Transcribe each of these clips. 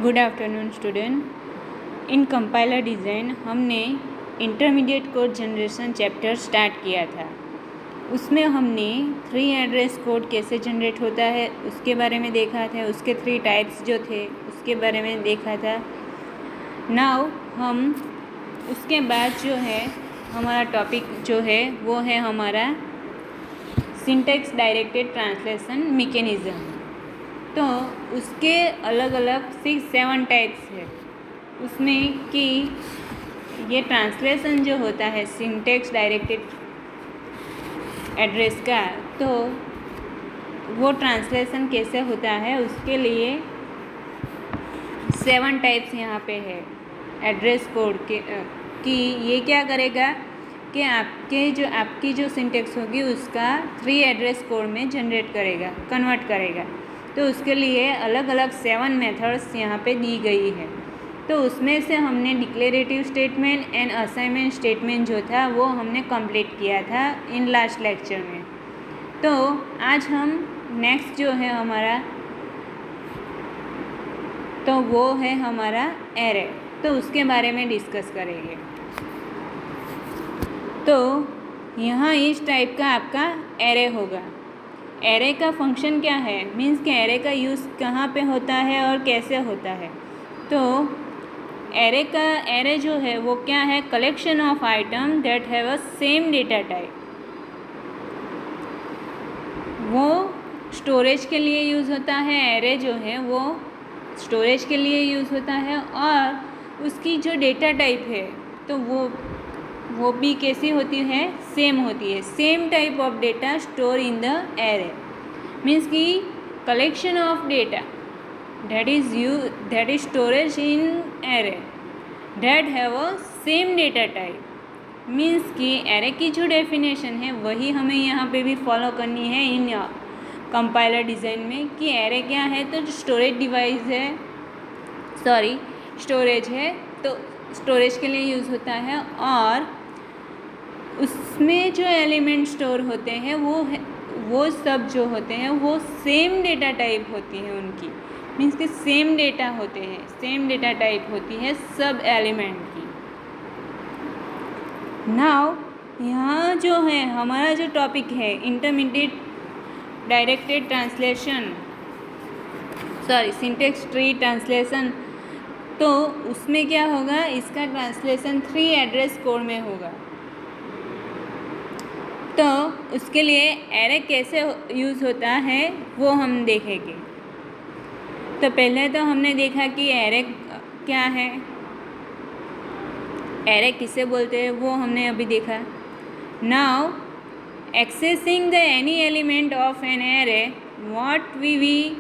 Good afternoon student. In compiler design हमने intermediate code generation chapter start किया था। उसमें हमने 3 एड्रेस कोड कैसे जनरेट होता है उसके बारे में देखा था। उसके 3 टाइप्स जो थे उसके बारे में देखा था। नाउ हम उसके बाद जो है हमारा टॉपिक जो है वो है हमारा सिंटैक्स डायरेक्टेड ट्रांसलेशन मैकेनिज़्म। तो उसके अलग अलग 6-7 टाइप्स है उसमें कि ये ट्रांसलेशन जो होता है सिंटैक्स डायरेक्टेड एड्रेस का, तो वो ट्रांसलेशन कैसे होता है उसके लिए 7 टाइप्स यहाँ पे है एड्रेस कोड के कि ये क्या करेगा कि आपकी जो सिंटैक्स होगी उसका 3 एड्रेस कोड में जनरेट करेगा, कन्वर्ट करेगा। तो उसके लिए अलग अलग 7 मेथड्स यहाँ पे दी गई है। तो उसमें से हमने declarative statement and assignment statement जो था वो हमने कंप्लीट किया था इन लास्ट लेक्चर में। तो आज हम नेक्स्ट जो है हमारा तो वो है हमारा एरे, तो उसके बारे में डिस्कस करेंगे। तो यहाँ इस टाइप का आपका एरे होगा। एरे का फंक्शन क्या है, मीन्स कि एरे का यूज़ कहाँ पे होता है और कैसे होता है। तो एरे जो है वो क्या है, collection of item that have a same data type. वो स्टोरेज के लिए यूज़ होता है, एरे जो है वो स्टोरेज के लिए यूज़ होता है और उसकी जो डेटा टाइप है तो वो भी कैसी होती है, सेम होती है। Same type of data store in the array means कि collection of data that is storage in array that have a same data type means कि एरे की जो डेफिनेशन है वही हमें यहाँ पे भी फॉलो करनी है इन कंपाइलर डिज़ाइन में कि एरे क्या है, तो स्टोरेज डिवाइस है, स्टोरेज है, तो स्टोरेज के लिए यूज़ होता है और उसमें जो एलिमेंट स्टोर होते हैं वो सब जो होते हैं वो सेम डेटा टाइप होती है उनकी, मीन्स कि सेम डेटा होते हैं, सेम डेटा टाइप होती है सब एलिमेंट की। नाउ यहाँ जो है हमारा जो टॉपिक है intermediate directed translation syntax tree translation, तो उसमें क्या होगा, इसका ट्रांसलेशन 3 एड्रेस कोड में होगा। तो उसके लिए एरे कैसे यूज़ होता है वो हम देखेंगे। तो पहले तो हमने देखा कि एरे क्या है, एरे किसे बोलते हैं वो हमने अभी देखा। Now accessing the any element of an array what we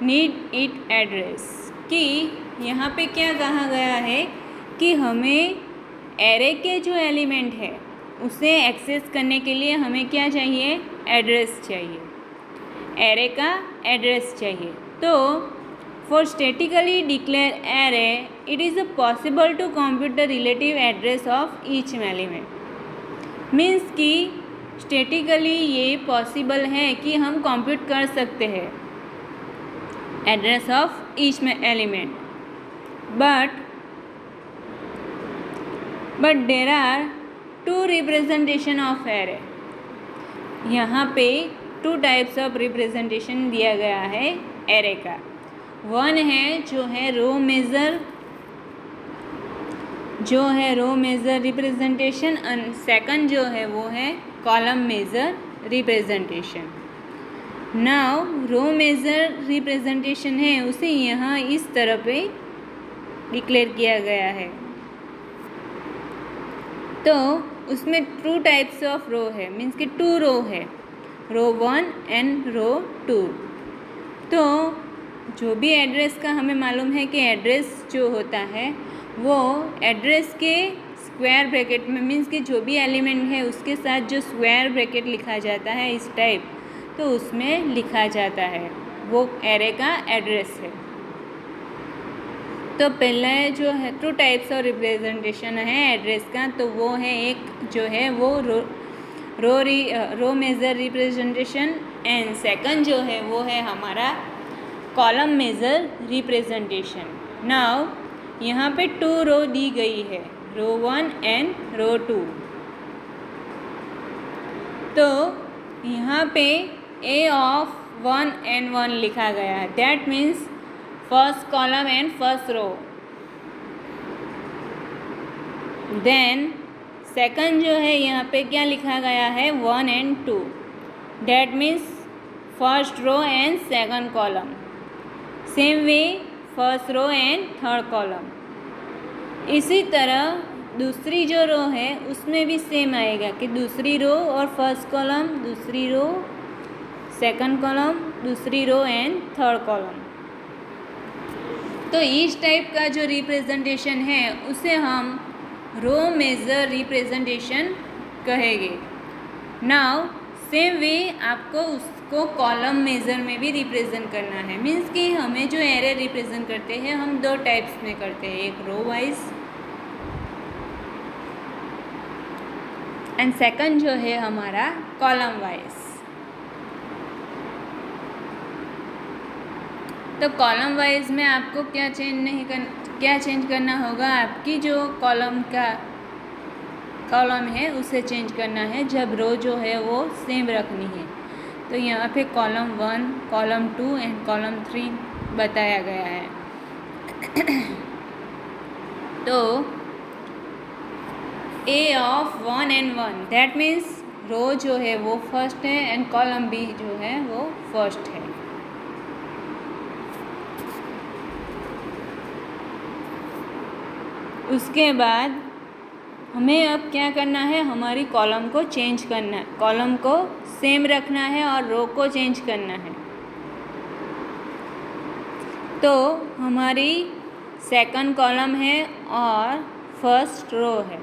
need it address, कि यहाँ पे क्या कहा गया है कि हमें एरे के जो एलिमेंट है उसे एक्सेस करने के लिए हमें क्या चाहिए, एड्रेस चाहिए, एरे का एड्रेस चाहिए। तो for statically declare array it is possible to compute the relative address of each element, means कि स्टैटिकली ये पॉसिबल है कि हम कंप्यूट कर सकते हैं address of each element, but there are 2 representation of array. यहाँ पे 2 टाइप्स ऑफ रिप्रेजेंटेशन दिया गया है एरे का। वन है जो है रो मेज़र रिप्रेजेंटेशन एंड सेकंड जो है वो है कॉलम मेज़र रिप्रेजेंटेशन। नाउ रो मेज़र रिप्रेजेंटेशन है उसे यहाँ इस तरह पे डिक्लेयर किया गया है। तो उसमें 2 टाइप्स ऑफ रो है, मीन्स कि 2 रो है, रो 1 एंड रो 2। तो जो भी एड्रेस का हमें मालूम है कि एड्रेस जो होता है वो एड्रेस के स्क्वायर ब्रैकेट में, मीन्स कि जो भी एलिमेंट है उसके साथ जो स्क्वायर ब्रैकेट लिखा जाता है इस टाइप, तो उसमें लिखा जाता है, वो एरे का एड्रेस है। तो पहला जो है 2 टाइप्स ऑफ रिप्रेजेंटेशन है एड्रेस का, तो वो है एक जो है वो रो मेज़र रिप्रेजेंटेशन एंड सेकंड जो है वो है हमारा कॉलम मेजर रिप्रेजेंटेशन। नाउ यहाँ पे 2 रो दी गई है, रो 1 एंड रो 2। तो यहाँ पे A ऑफ 1 and 1 लिखा गया है, that means first column and first row. Then second जो है यहाँ पे क्या लिखा गया है, 1 and 2, that means first row and second column. Same way first row and third column. इसी तरह दूसरी जो रो है उसमें भी सेम आएगा कि दूसरी रो और फर्स्ट कॉलम, दूसरी रो सेकंड कॉलम, दूसरी रो एंड थर्ड कॉलम। तो इस टाइप का जो रिप्रेजेंटेशन है उसे हम रो मेजर रिप्रेजेंटेशन कहेंगे। नाउ सेम वे आपको उसको कॉलम मेजर में भी रिप्रेजेंट करना है। मीन्स कि हमें जो एरे रिप्रेजेंट करते हैं हम 2 टाइप्स में करते हैं, एक रो वाइज एंड सेकंड जो है हमारा कॉलम वाइज। तो कॉलम वाइज में आपको क्या चेंज करना होगा, आपकी जो कॉलम है उसे चेंज करना है जब रो जो है वो सेम रखनी है। तो यहाँ पे कॉलम 1, कॉलम 2 एंड कॉलम 3 बताया गया है। तो A of 1 and 1, that means row जो है वो फर्स्ट है एंड कॉलम B जो है वो फर्स्ट है। उसके बाद हमें अब क्या करना है, हमारी कॉलम को चेंज करना है, कॉलम को सेम रखना है और रो को चेंज करना है। तो हमारी सेकंड कॉलम है और फर्स्ट रो है।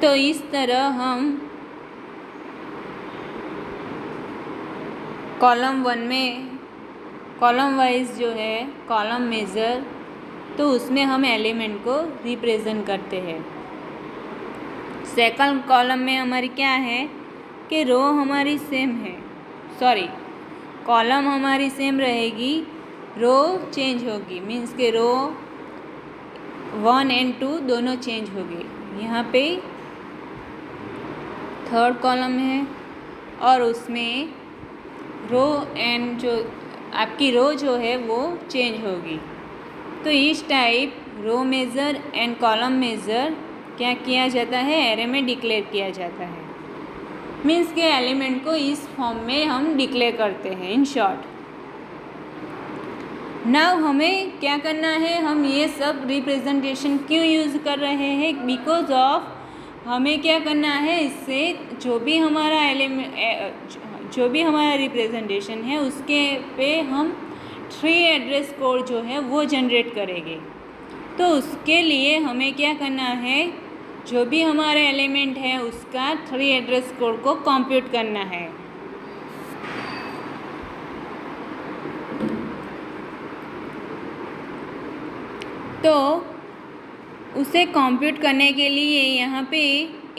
तो इस तरह हम कॉलम 1 में कॉलम वाइज जो है कॉलम मेज़र, तो उसमें हम एलिमेंट को रिप्रेजेंट करते हैं। सेकंड कॉलम में हमारी क्या है कि रो हमारी सेम है, कॉलम हमारी सेम रहेगी, रो चेंज होगी। मीन्स के रो 1 and 2 दोनों चेंज हो गए। यहाँ पे थर्ड कॉलम है और उसमें रो एंड जो आपकी रो जो है वो चेंज होगी। तो इस type row major and column major क्या किया जाता है, एरे में डिक्लेयर किया जाता है। मीन्स के एलिमेंट को इस फॉर्म में हम डिक्लेयर करते हैं इन शॉर्ट। नाउ हमें क्या करना है, हम ये सब रिप्रेजेंटेशन क्यों यूज़ कर रहे हैं, बिकॉज ऑफ हमें क्या करना है, इससे जो भी हमारा रिप्रेजेंटेशन है उसके पे हम 3 एड्रेस कोड जो है वो जनरेट करेंगे। तो उसके लिए हमें क्या करना है, जो भी हमारा एलिमेंट है उसका 3 एड्रेस कोड को कंप्यूट करना है। तो उसे कंप्यूट करने के लिए यहाँ पे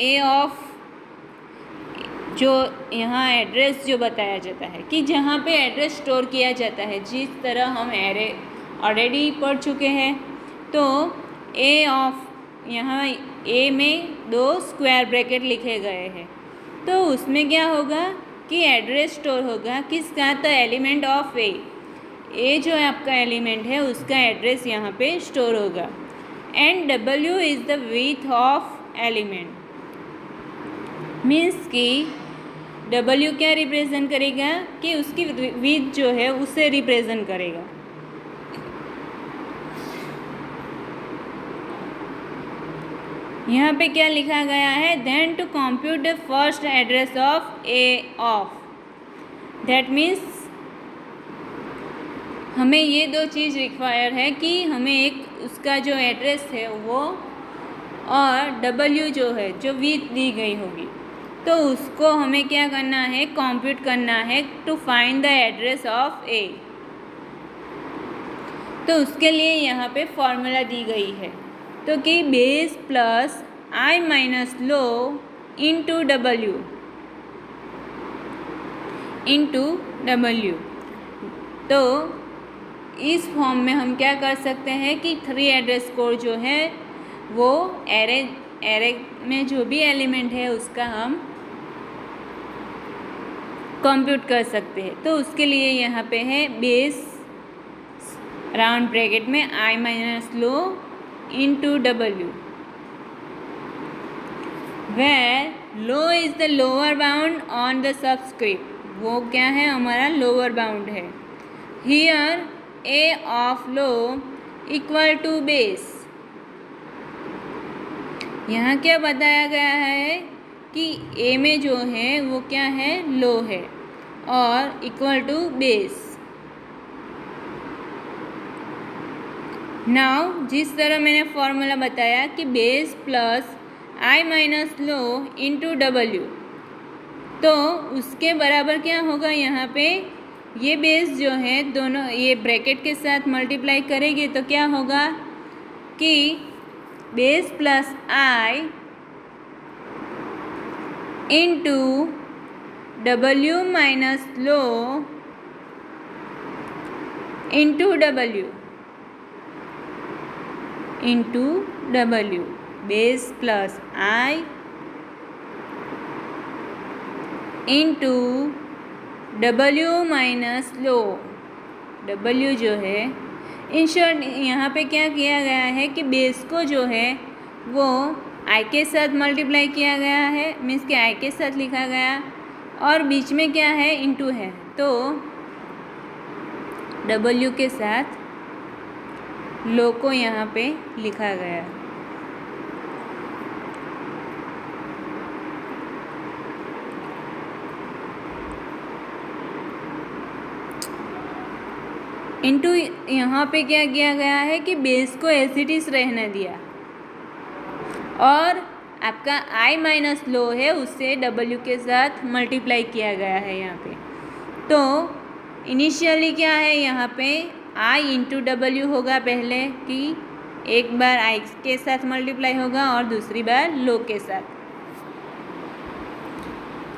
A ऑफ जो यहाँ एड्रेस जो बताया जाता है कि जहाँ पे एड्रेस स्टोर किया जाता है, जिस तरह हम एरे ऑलरेडी पढ़ चुके हैं। तो A ऑफ यहाँ A में 2 स्क्वायर ब्रैकेट लिखे गए हैं। तो उसमें क्या होगा कि एड्रेस स्टोर होगा किसका, तो एलिमेंट ऑफ A जो आपका एलिमेंट है उसका एड्रेस यहाँ पे स्टोर होगा। And W is the width of element, means कि W क्या रिप्रेजेंट करेगा कि उसकी विड्थ जो है उसे रिप्रेजेंट करेगा। यहाँ पे क्या लिखा गया है, then to compute the first address of A of, that means हमें ये 2 चीज़ रिक्वायर है कि हमें एक उसका जो एड्रेस है वो और W जो है जो विड्थ दी गई होगी, तो उसको हमें क्या करना है, कंप्यूट करना है to find the address of A। तो उसके लिए यहाँ पे फॉर्मूला दी गई है, तो कि बेस प्लस आई माइनस लो इंटू डब्ल्यू तो इस फॉर्म में हम क्या कर सकते हैं कि 3 एड्रेस कोड जो है वो एरे में जो भी एलिमेंट है उसका हम कंप्यूट कर सकते हैं। तो उसके लिए यहाँ पे है बेस राउंड ब्रैकेट में I minus low into W, where low is the lower bound on the subscript, वो क्या है हमारा लोअर बाउंड है। Here A of low equal to base, यहाँ क्या बताया गया है कि ए में जो है वो क्या है लो है और इक्वल टू बेस। नाउ जिस तरह मैंने फॉर्मूला बताया कि बेस प्लस आई माइनस लो इंटू डब्ल्यू, तो उसके बराबर क्या होगा, यहाँ पे ये बेस जो है दोनों ये ब्रैकेट के साथ मल्टीप्लाई करेंगे तो क्या होगा कि बेस प्लस आई into W minus low into W base plus आई into W minus low, W जो है इन शॉर्ट यहाँ पे क्या किया गया है कि बेस को जो है वो आई के साथ मल्टीप्लाई किया गया है, मीन्स कि आई के साथ लिखा गया और बीच में क्या है इंटू है, तो डब्ल्यू के साथ लो को यहाँ पे लिखा गया। इंटू यहाँ पे क्या किया गया है कि बेस को एज इट इज रहने दिया और आपका आई माइनस लो है उससे डब्ल्यू के साथ मल्टीप्लाई किया गया है यहाँ पे। तो इनिशियली क्या है यहाँ पे आई इंटू डब्ल्यू होगा पहले कि एक बार आई के साथ मल्टीप्लाई होगा और दूसरी बार लो के साथ।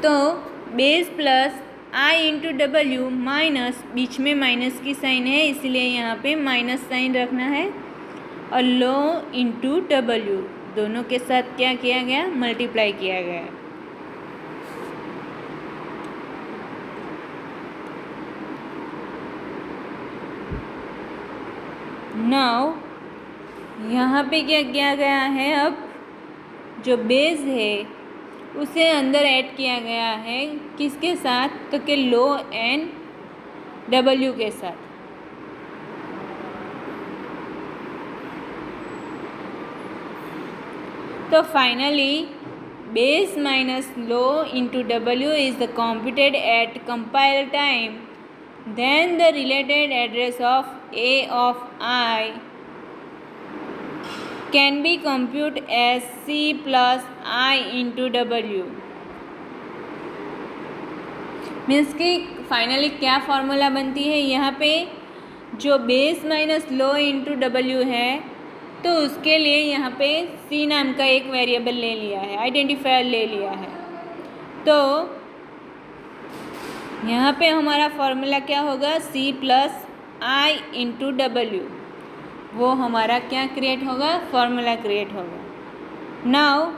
तो बेस प्लस आई इंटू डब्ल्यू माइनस बीच में माइनस की साइन है इसलिए यहाँ पे माइनस साइन रखना है और लो इंटू डब्ल्यू दोनों के साथ क्या किया गया मल्टीप्लाई किया गया। नाउ यहाँ पे क्या किया गया है, अब जो बेस है उसे अंदर ऐड किया गया है किसके साथ, तो कि लो एंड डब्ल्यू के साथ। तो finally base minus low into W is the computed at compile time, then the related address of a of I can be computed as c plus I into w। Means कि finally क्या formula बनती है, यहाँ पे जो base minus low into W है तो उसके लिए यहाँ पे c नाम का एक वेरिएबल ले लिया है, आइडेंटिफायर ले लिया है। तो यहाँ पे हमारा फॉर्मूला क्या होगा, c प्लस आई इंटू डब्ल्यू, वो हमारा क्या क्रिएट होगा, फॉर्मूला क्रिएट होगा। Now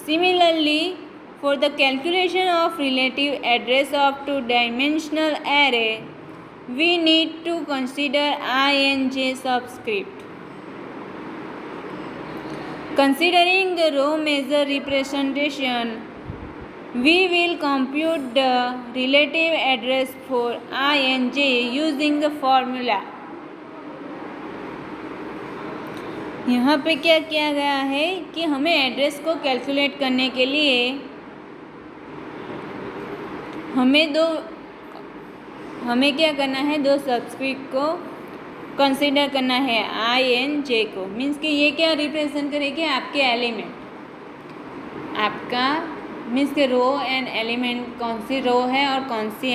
similarly for the calculation of relative address of 2-dimensional array we need to consider I and j subscript. Considering the row measure representation, we will compute the relative address for I and j using the formula। यहाँ पे क्या किया गया है कि हमें address को calculate करने के लिए हमें क्या करना है, दो सबस्क्रिप्ट को कंसीडर करना है आई एंड जे को। मीन्स कि ये क्या रिप्रेजेंट करेगी, आपके एलिमेंट, आपका मीन्स के रो एंड एलिमेंट कौन सी रो है और कौन सी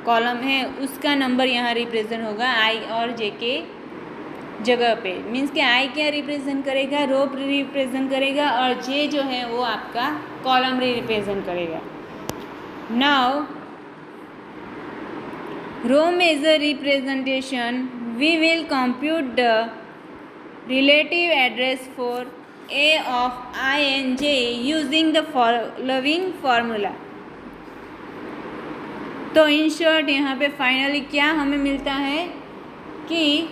कॉलम है उसका नंबर यहाँ रिप्रेजेंट होगा आई और जे के जगह पे, मीन्स कि आई क्या रिप्रेजेंट करेगा, रो रिप्रेजेंट करेगा, और जे जो है वो आपका कॉलम रिप्रेजेंट करेगा. Now row major representation, we will compute the relative address for a of I and j using the following formula. तो इन शॉर्ट यहाँ पे फाइनली क्या हमें मिलता है कि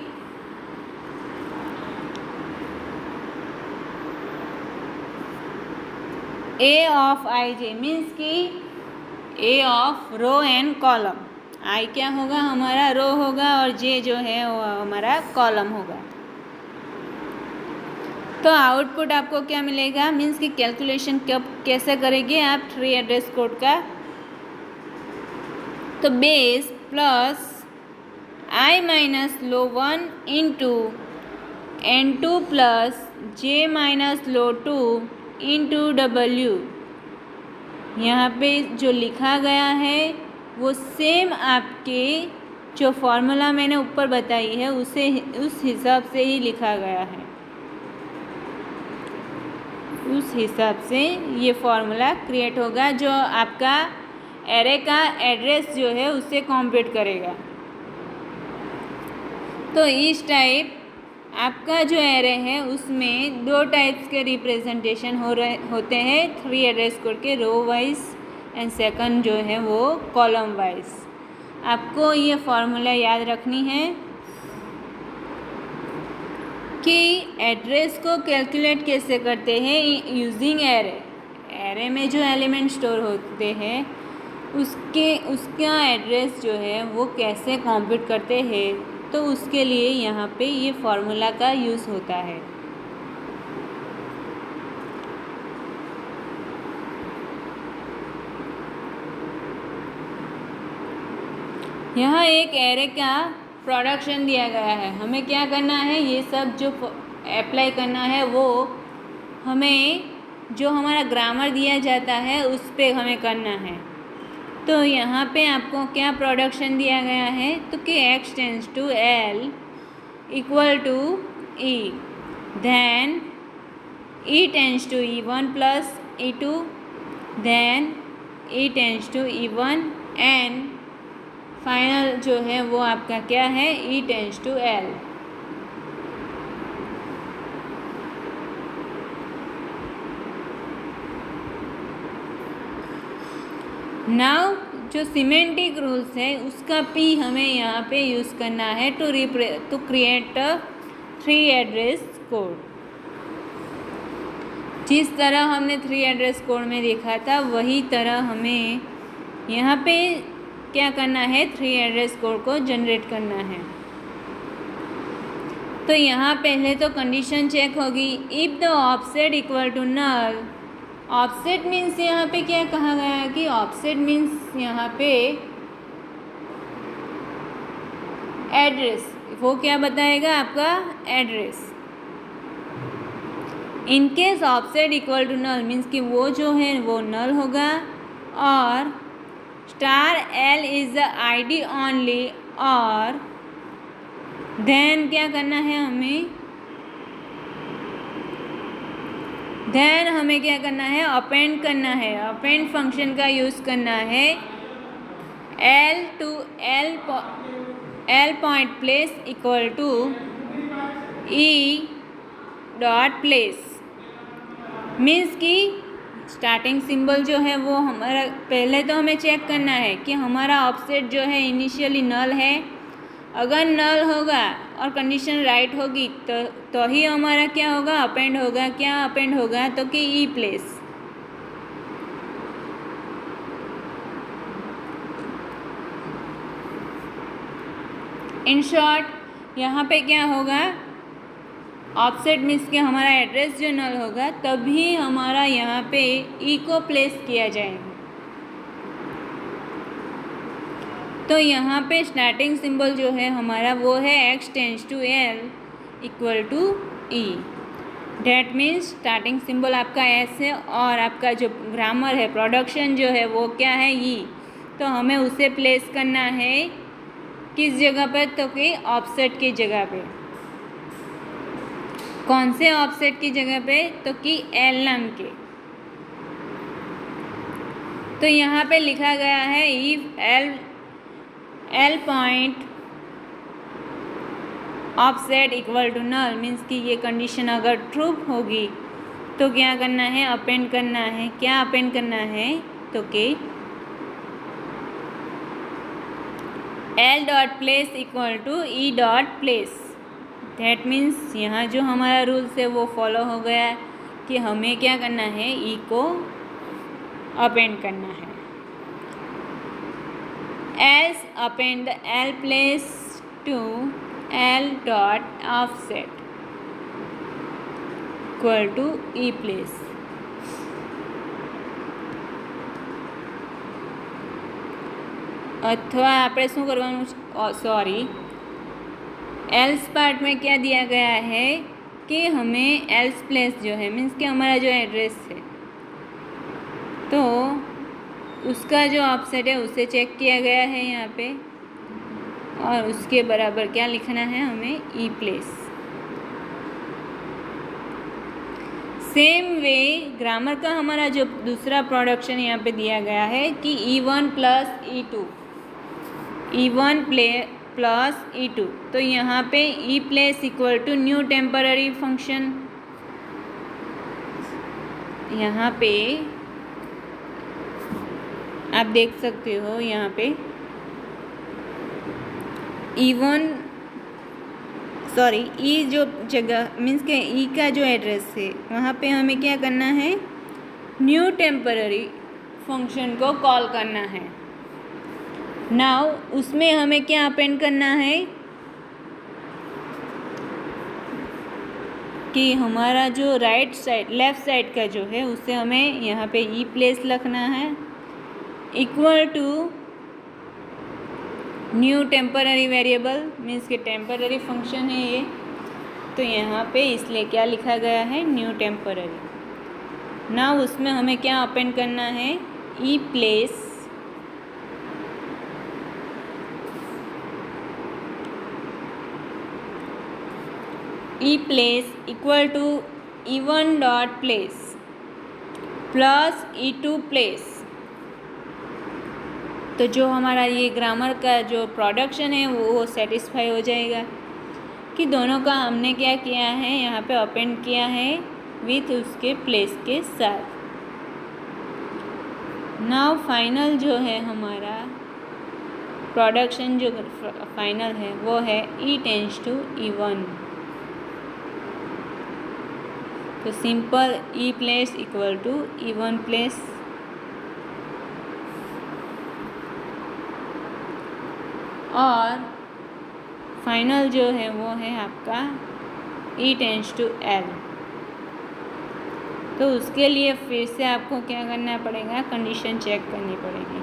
a of I J means कि a of row and column. i क्या होगा, हमारा रो होगा, और j जो है वो हमारा कॉलम होगा. तो आउटपुट आपको क्या मिलेगा, मीन्स कि कैलकुलेशन कब कैसे करेंगे आप ट्री एड्रेस कोड का. तो बेस प्लस आई माइनस लो 1 इंटू N2 प्लस जे माइनस लो 2 इंटू डब्ल्यू. यहाँ पे जो लिखा गया है वो सेम आपके जो फॉर्मूला मैंने ऊपर बताई है उसे उस हिसाब से ही लिखा गया है. उस हिसाब से ये फॉर्मूला क्रिएट होगा जो आपका एरे का एड्रेस जो है उससे कंप्यूट करेगा. तो इस टाइप आपका जो एरे है उसमें दो टाइप्स के रिप्रेजेंटेशन होते हैं थ्री एड्रेस कोड के, रो वाइज एंड सेकंड जो है वो कॉलम वाइज. आपको ये फॉर्मूला याद रखनी है कि एड्रेस को कैलकुलेट कैसे करते हैं यूजिंग एरे. एरे में जो एलिमेंट स्टोर होते हैं उसका एड्रेस जो है वो कैसे कंप्यूट करते हैं, तो उसके लिए यहाँ पे ये फॉर्मूला का यूज़ होता है. यहाँ एक एरे का प्रोडक्शन दिया गया है, हमें क्या करना है, ये सब जो अप्लाई करना है वो हमें जो हमारा ग्रामर दिया जाता है उस पर हमें करना है. तो यहाँ पे आपको क्या प्रोडक्शन दिया गया है, तो कि x tends to l equal to e, then e tends to e1 plus e2, then e tends to e1 and final जो है वो आपका क्या है, e tends to l. Now जो सिमेंटिक रूल्स है उसका p हमें यहाँ पे यूज़ करना है to create three address code. जिस तरह हमने थ्री एड्रेस कोड में देखा था वही तरह हमें यहाँ पे क्या करना है, थ्री एड्रेस कोड को जनरेट करना है. तो यहाँ पहले तो कंडीशन चेक होगी, if the offset equal to null. Offset means यहाँ पे क्या कहा गया है कि ऑफसेट मीन्स यहाँ पे एड्रेस, वो क्या बताएगा, आपका address. In case offset equal to null means कि वो जो है वो नल होगा, और star L is the ID only, और देन क्या करना है हमें क्या करना है, अपेंड करना है. अपेंड फंक्शन का यूज़ करना है L to L point place equal to E dot place. Means कि स्टार्टिंग सिंबल जो है वो हमारा पहले तो हमें चेक करना है कि हमारा ऑफसेट जो है इनिशियली नल है. अगर नल होगा और कंडीशन राइट होगी तो ही हमारा क्या होगा, अपेंड होगा. क्या अपेंड होगा, तो कि ई प्लेस. इन शॉर्ट यहाँ पे क्या होगा, ऑफसेट मीन्स कि हमारा एड्रेस जो नल होगा तभी हमारा यहाँ पे ई को प्लेस किया जाएगा. तो यहाँ पे स्टार्टिंग सिंबल जो है हमारा वो है x tends to l equal to e. That means starting symbol आपका s है, और आपका जो ग्रामर है प्रोडक्शन जो है वो क्या है, e. तो हमें उसे प्लेस करना है किस जगह पर, तो कि ऑफसेट की जगह पे. कौन से ऑफसेट की जगह पे, तो कि एल नाम के। तो यहाँ पे लिखा गया है if L point offset equal to null, means कि ये कंडीशन अगर ट्रू होगी तो क्या करना है, अपेंड करना है। क्या अपेंड करना है, तो कि L dot place equal to E dot place. That means यहाँ जो हमारा रूल्स है वो फॉलो हो गया है कि हमें क्या करना है, ई को अपेंड करना है। Else append L place to L dot offset equal to E place. अथवा આપણે શું કરવાનું, सॉरी, एल्स पार्ट में क्या दिया गया है कि हमें एल्स प्लेस जो है, मीन्स कि हमारा जो एड्रेस है, तो उसका जो ऑफसेट है उसे चेक किया गया है यहाँ पे, और उसके बराबर क्या लिखना है हमें, ई प्लेस। सेम वे ग्रामर का हमारा जो दूसरा प्रोडक्शन यहाँ पे दिया गया है कि E1 plus E2, E1 plus E2, तो यहाँ पे E place equal to new temporary function. यहाँ पे आप देख सकते हो, यहाँ पे E1 सॉरी ई जो जगह मीन्स के ई का जो एड्रेस है वहाँ पे हमें क्या करना है, न्यू टेम्पररी फंक्शन को कॉल करना है। नाउ उसमें हमें क्या अपेंड करना है कि हमारा जो राइट साइड लेफ़्ट साइड का जो है उससे हमें यहाँ पे ई प्लेस लिखना है equal to new temporary variable, means के टेम्पररी फंक्शन है ये, तो यहाँ पे इसलिए क्या लिखा गया है, न्यू टेम्पररी। ना उसमें हमें क्या अपेंड करना है, E place equal to E1 dot place plus E2 place. तो जो हमारा ये ग्रामर का जो प्रोडक्शन है वो सेटिस्फाई हो जाएगा कि दोनों का हमने क्या किया है, यहाँ पे अपेंड किया है विथ उसके प्लेस के साथ। नाउ फाइनल जो है हमारा प्रोडक्शन जो फाइनल है वो है E टेंड्स टू E1। तो simple E place equal to E1 place, और फाइनल जो है वो है आपका ई टेंड्स टू एल। तो उसके लिए फिर से आपको क्या करना पड़ेगा, कंडीशन चेक करनी पड़ेगी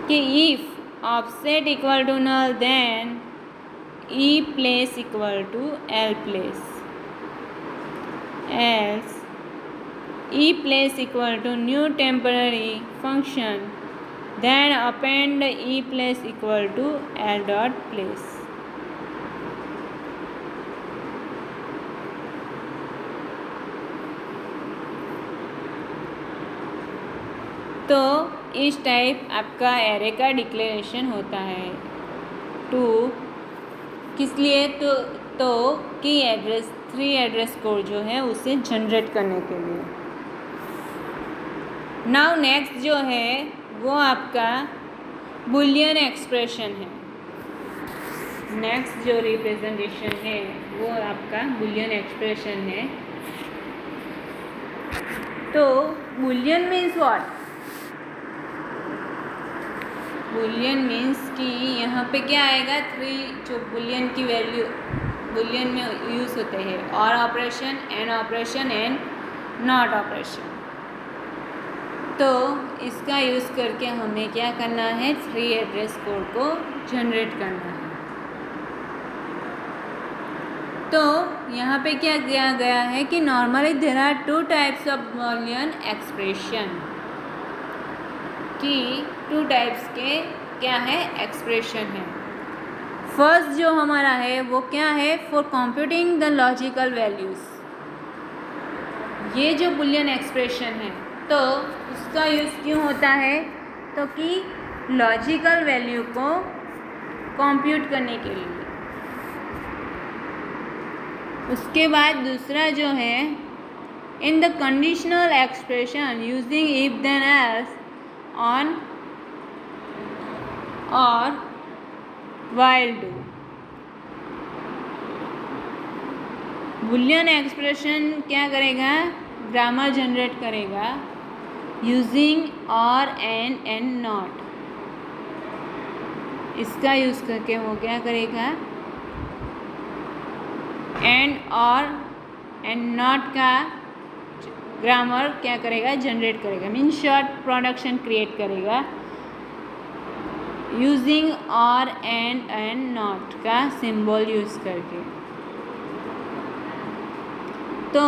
कि if offset equal to null then E place equal to L place, else E place equal to new temporary function then append e place equal to l dot place। तो इस type आपका array का declaration होता है to किस लिए, तो कि एड्रेस 3 एड्रेस कोड जो है उसे जनरेट करने के लिए। नाउ नेक्स्ट जो है वो आपका बुलियन एक्सप्रेशन है। नेक्स्ट जो रिप्रेजेंटेशन है वो आपका बुलियन एक्सप्रेशन है। तो Boolean means what, Boolean means कि यहाँ पे क्या आएगा, 3 जो बुलियन की वैल्यू बुलियन में यूज़ होते हैं, और operation, and operation and not operation. तो इसका यूज़ करके हमें क्या करना है, 3 एड्रेस कोड को जनरेट करना है। तो यहाँ पे क्या किया गया है कि normally there are 2 types of boolean expression, कि 2 टाइप्स के क्या है एक्सप्रेशन है। फर्स्ट जो हमारा है वो क्या है, for computing the logical values. ये जो बुलियन एक्सप्रेशन है तो उसका यूज़ क्यों होता है, तो कि लॉजिकल वैल्यू को कंप्यूट करने के लिए। उसके बाद दूसरा जो है, in the conditional expression using if then else on और while do। बुलियन एक्सप्रेशन क्या करेगा, ग्रामर जनरेट करेगा यूजिंग और एंड नॉट। इसका यूज़ करके वो क्या करेगा, एंड और एंड नॉट का ग्रामर क्या करेगा, जनरेट करेगा, मीन शॉर्ट प्रोडक्शन क्रिएट करेगा यूजिंग और एंड नॉट का सिंबल यूज़ करके। तो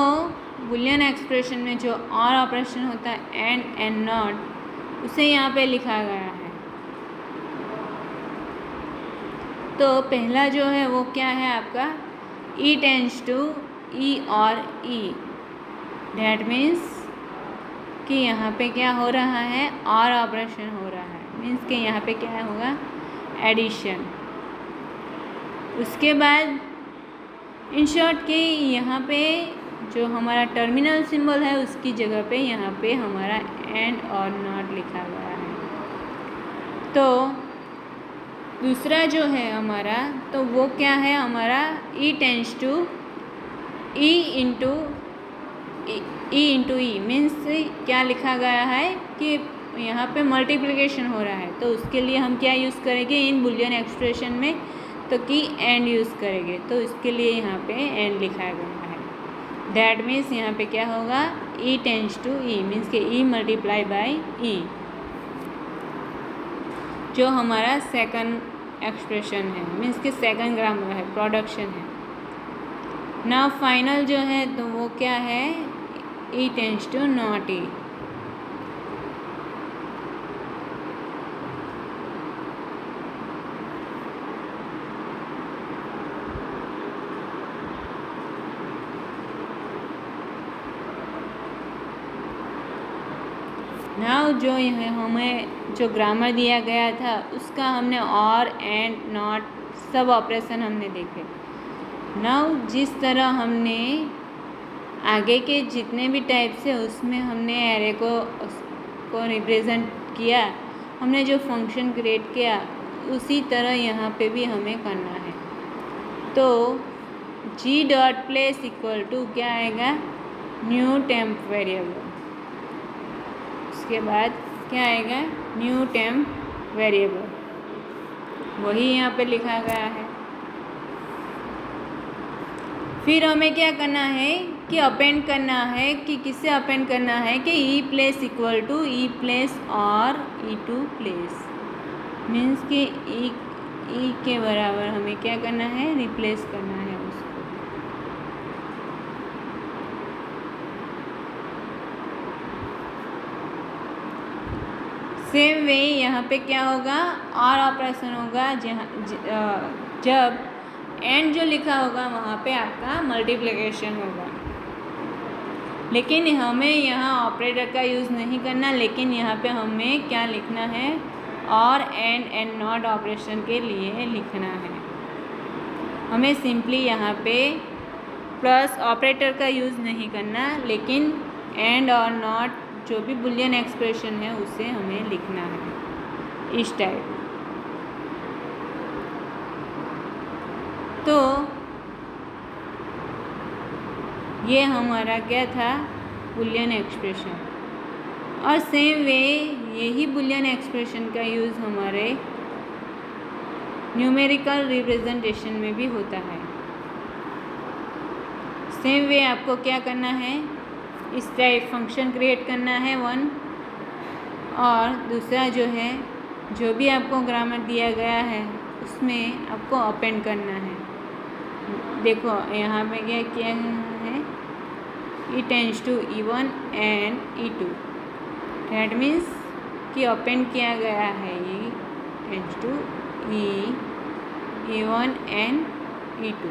बुलियन एक्सप्रेशन में जो और ऑपरेशन होता है एंड नॉट, उसे यहाँ पे लिखा गया है। तो पहला जो है वो क्या है आपका, ई टेंड्स टू ई और ई। डैट मीन्स कि यहाँ पे क्या हो रहा है, और ऑपरेशन हो रहा है, मीन्स कि यहाँ पे क्या होगा, एडिशन। उसके बाद इन शॉर्ट कि यहाँ पे जो हमारा टर्मिनल सिंबल है उसकी जगह पे यहाँ पे हमारा एंड और नॉट लिखा गया है। तो दूसरा जो है हमारा, तो वो क्या है हमारा, E tends to E into E means क्या लिखा गया है कि यहाँ पे मल्टीप्लिकेशन हो रहा है। तो उसके लिए हम क्या यूज़ करेंगे इन बुलियन एक्सप्रेशन में, तो कि एंड यूज़ करेंगे। तो इसके लिए यहाँ पे एंड लिखा गया है। दैट मीन्स यहाँ पे क्या होगा, E tends to E, means के ई मल्टीप्लाई बाय ई, जो हमारा सेकंड एक्सप्रेशन है, मीन्स के सेकंड ग्रामर है, प्रोडक्शन है। नाउ फाइनल जो है तो वो क्या है, E tends to not E. Now जो है हमें जो ग्रामर दिया गया था उसका हमने और एंड नॉट सब ऑपरेशन हमने देखे। नाउ जिस तरह हमने आगे के जितने भी टाइप्स है उसमें हमने एरे को रिप्रेजेंट किया, हमने जो फंक्शन क्रिएट किया उसी तरह यहाँ पे भी हमें करना है। तो जी डॉट प्लेस इक्वल टू क्या आएगा, न्यू टेम्प वेरिएबल। उसके बाद क्या आएगा, न्यू टेम्प वेरिएबल, वही यहाँ पे लिखा गया है। फिर हमें क्या करना है कि अपेंड करना है, कि किससे अपेंड करना है कि E place equal to E place और ई टू प्लेस, मीन्स कि ई के बराबर हमें क्या करना है, रिप्लेस करना है उसको। सेम वे यहाँ पे क्या होगा, और ऑपरेशन होगा जब एंड जो लिखा होगा वहाँ पे आपका मल्टीप्लिकेशन होगा। लेकिन हमें यहाँ ऑपरेटर का यूज़ नहीं करना, लेकिन यहाँ पे हमें क्या लिखना है, और एंड नॉट ऑपरेशन के लिए लिखना है। हमें सिंपली यहाँ पे प्लस ऑपरेटर का यूज़ नहीं करना, लेकिन एंड और नॉट जो भी बुलियन एक्सप्रेशन है उसे हमें लिखना है इस टाइप। तो ये हमारा क्या था, बुलियन एक्सप्रेशन। और सेम वे यही बुलियन एक्सप्रेशन का यूज़ हमारे न्यूमेरिकल रिप्रेजेंटेशन में भी होता है। सेम वे आपको क्या करना है, इस टाइप फंक्शन क्रिएट करना है वन, और दूसरा जो है जो भी आपको ग्रामर दिया गया है उसमें आपको अपेंड करना है। देखो यहाँ पे क्या किया है, E tends to E1 and E2, that means कि अपेंड किया गया है E tends to E1 and E2।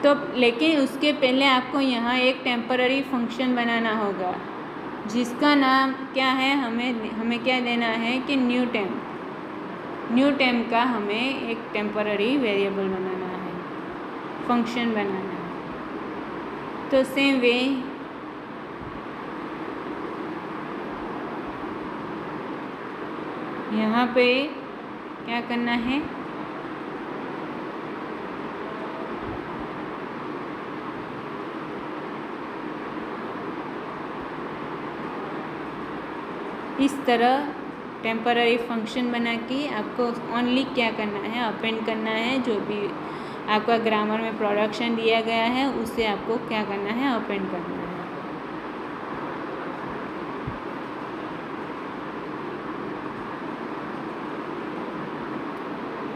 तो लेकिन उसके पहले आपको यहाँ एक टेम्पररी फंक्शन बनाना होगा जिसका नाम क्या है, हमें क्या देना है कि न्यू टेम्प का हमें एक टेम्पररी वेरिएबल बनाना है, फंक्शन बनाना है। तो सेम वे यहाँ पे क्या करना है, इस तरह टेम्पररी फंक्शन बना के आपको ओनली क्या करना है, अपेंड करना है। जो भी आपका ग्रामर में प्रोडक्शन दिया गया है उससे आपको क्या करना है, अपेंड करना है।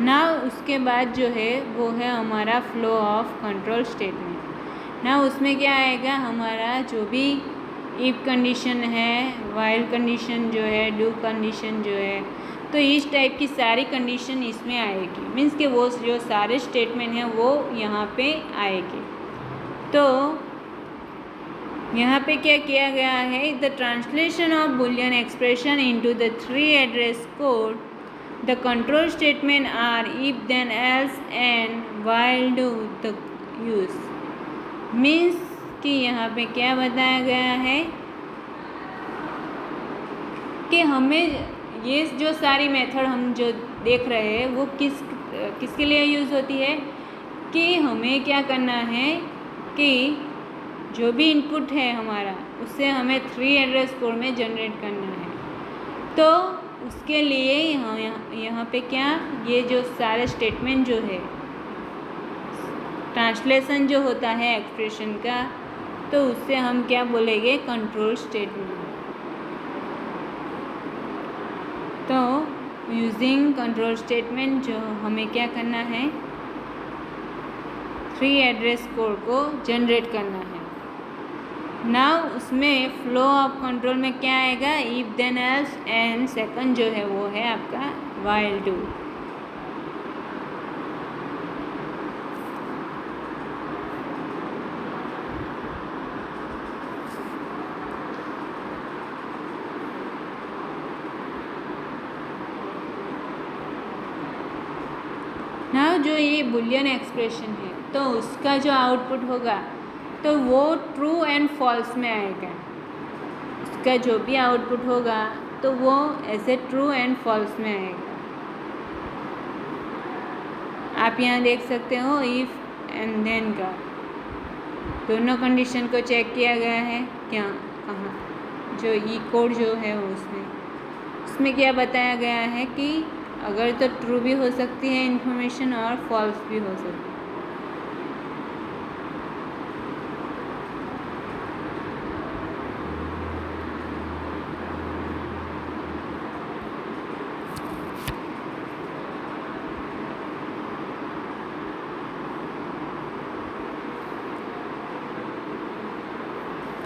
नाउ उसके बाद जो है वो है हमारा flow of control statement. Now उसमें क्या आएगा, हमारा जो भी इफ कंडीशन है, वाइल कंडीशन जो है, डू कंडीशन जो है, तो इस टाइप की सारी कंडीशन इसमें आएगी। मीन्स कि वो जो सारे स्टेटमेंट हैं वो यहाँ पे आएगी। तो यहाँ पे क्या किया गया है, the translation of boolean expression into the 3 address code, the control statement are if then else and while do the use. Means कि यहाँ पे क्या बताया गया है कि हमें ये जो सारी मेथड हम जो देख रहे हैं वो किसके लिए यूज़ होती है, कि हमें क्या करना है कि जो भी इनपुट है हमारा उससे हमें 3 एड्रेस कोड में जनरेट करना है। तो उसके लिए यहाँ पे क्या, ये जो सारे स्टेटमेंट जो है, ट्रांसलेशन जो होता है एक्सप्रेशन का, तो उससे हम क्या बोलेंगे, कंट्रोल स्टेटमेंट। तो यूजिंग कंट्रोल स्टेटमेंट जो हमें क्या करना है, 3 एड्रेस कोड को जनरेट करना है। नाउ उसमें फ्लो ऑफ कंट्रोल में क्या आएगा, if then else and second जो है वो है आपका वाइल डू। नाउ जो ये बुलियन एक्सप्रेशन है तो उसका जो आउटपुट होगा तो वो ट्रू एंड फॉल्स में आएगा। उसका जो भी आउटपुट होगा तो वो ऐसे ट्रू एंड फॉल्स में आएगा। आप यहाँ देख सकते हो इफ़ एंड देन का दोनों कंडीशन को चेक किया गया है। क्या कहाँ जो ई कोड जो है उसमें क्या बताया गया है कि अगर तो ट्रू भी हो सकती है इन्फॉर्मेशन और फॉल्स भी हो सकती है।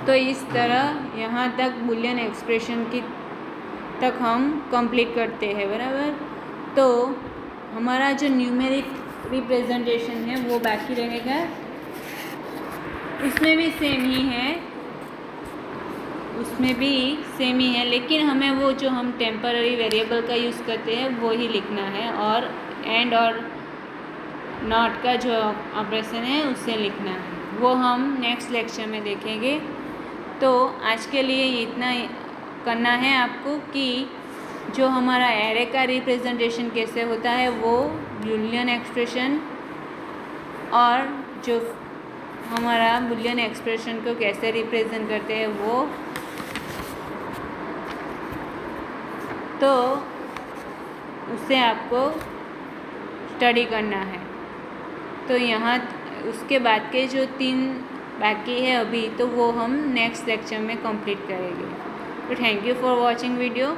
तो इस तरह यहाँ तक बुलियन एक्सप्रेशन की तक हम कंप्लीट करते हैं, बराबर। तो हमारा जो न्यूमेरिक रिप्रेजेंटेशन है वो बाकी रहेगा, उसमें भी सेम ही है, लेकिन हमें वो जो हम टेम्पररी वेरिएबल का यूज़ करते हैं वो ही लिखना है, और एंड और नॉट का जो ऑपरेशन है उससे लिखना है, वो हम नेक्स्ट लेक्चर में देखेंगे। तो आज के लिए इतना करना है आपको कि जो हमारा एरे का रिप्रेजेंटेशन कैसे होता है वो बुलियन एक्सप्रेशन, और जो हमारा बुलियन एक्सप्रेशन को कैसे रिप्रेजेंट करते हैं वो, तो उससे आपको स्टडी करना है। तो यहाँ उसके बाद के जो 3 बाकी है अभी, तो वो हम नेक्स्ट लेक्चर में कंप्लीट करेंगे। तो thank you for watching video.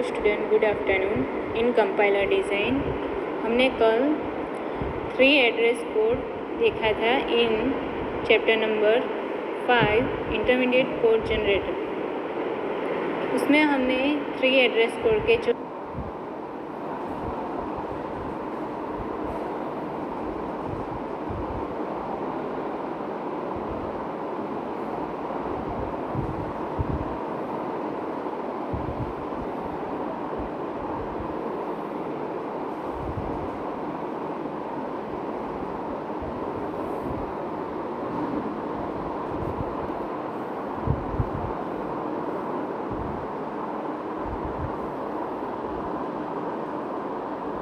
Student, good afternoon. In compiler design हमने कल 3 एड्रेस कोड देखा था in chapter number 5 intermediate code generator. उसमें हमने 3 एड्रेस कोड के जो